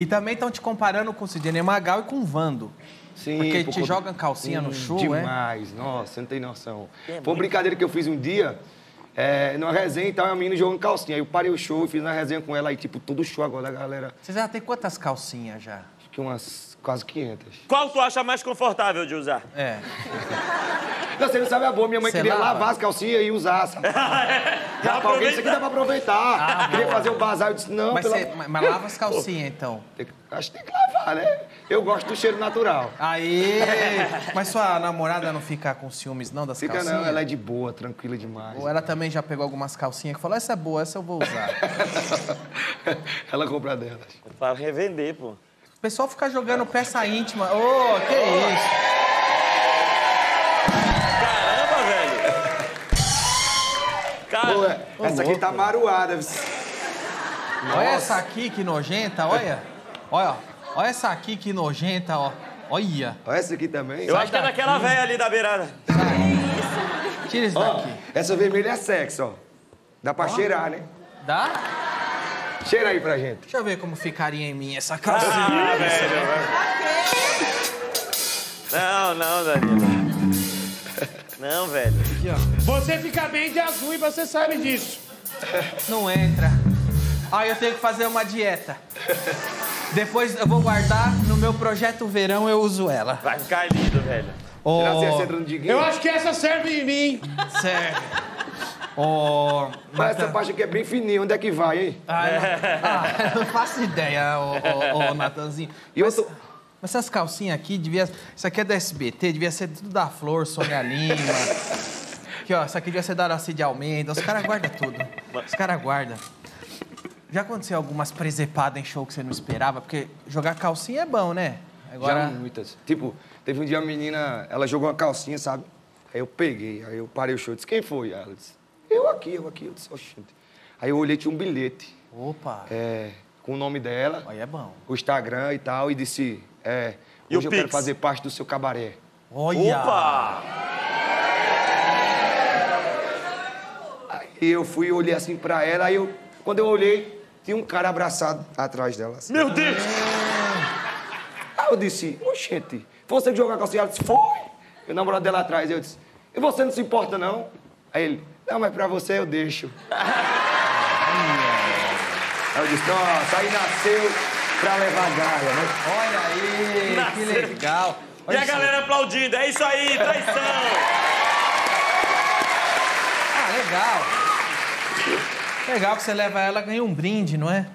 E também estão te comparando com o Sidney Magal e com o Vando. Sim. Porque te jogam calcinha no show, demais. Nossa, você não tem noção. Foi uma brincadeira que eu fiz um dia, numa resenha e tal, e a menina jogando calcinha. Aí eu parei o show e fiz uma resenha com ela, aí tipo, todo show agora, a galera... Você já tem quantas calcinhas já? Acho que umas quase 500. Qual tu acha mais confortável de usar? É. Não, você não sabe a boa, minha mãe Você queria lava? lavar as calcinhas e usar, sabe? Dá pra Isso aqui dá pra aproveitar. Queria fazer o bazar, eu disse, não, Mas, mas lava as calcinhas, então. Acho que tem que lavar, né? Eu gosto do cheiro natural. Aí, mas sua namorada não fica com ciúmes, não, das Fica calcinhas? não, ela é de boa, tranquila demais. Ou ela também já pegou algumas calcinhas que falou, essa é boa, essa eu vou usar. Ela compra delas. Pra revender, pô. O pessoal fica jogando peça íntima. Ô, que isso? Caramba, velho. Cara, Pô, essa aqui tá maruada. Olha essa aqui, que nojenta, olha. Olha, olha essa aqui, que nojenta, ó. Olha. Olha essa aqui também. eu acho que é daquela velha ali da beirada. Tira isso Ó, daqui. essa vermelha é sexo, ó. Dá pra cheirar, né? Dá? Cheira aí pra gente. Deixa eu ver como ficaria em mim essa calcinha. Ah, velho. Não, Danilo. Não, velho. Aqui, ó. Você fica bem de azul e você sabe disso. Não entra. Aí eu tenho que fazer uma dieta. Depois eu vou guardar, no meu projeto verão eu uso ela. Vai ficar lindo, velho. Ô, Será que você entra no diguinho? Eu acho que essa serve em mim. Sério. Ô, Mas essa parte aqui é bem fininha. Onde é que vai, hein? eu não faço ideia, ô Natanzinho. E eu tô... Mas essas calcinhas aqui, devia... Isso aqui é do SBT, devia ser tudo da Flor, Sônia Lima. Aqui, ó, isso aqui devia ser da Aracide Almeida. Os caras guardam tudo. Os caras guardam. Já aconteceu algumas presepadas em show que você não esperava? Porque jogar calcinha é bom, né? Já muitas. Tipo, teve um dia a menina, ela jogou uma calcinha, sabe? Aí eu peguei, aí eu parei o show, disse, quem foi? Ela disse, eu aqui. Eu disse, oxente. Aí eu olhei, tinha um bilhete. Opa. Com o nome dela. Aí é bom. O Instagram e tal, e disse, E hoje o eu quero Pix? fazer parte do seu cabaré. Olha! Opa! Aí eu fui e olhei assim pra ela, aí eu, quando eu olhei, tinha um cara abraçado atrás dela. Assim. Meu Deus! Aí eu disse, oxente, foi você que jogou a calcinha? Ela disse, foi. E o namorado dela atrás, eu disse, e você não se importa, não? Aí ele, não, mas pra você eu deixo. Aí eu disse, nossa, aí nasceu pra levar galha, né? Olha aí, que Nasceu. legal. E Olha a isso. galera aplaudindo. É isso aí, traição! Ah, legal. Legal que você leva ela, ganha um brinde, não é?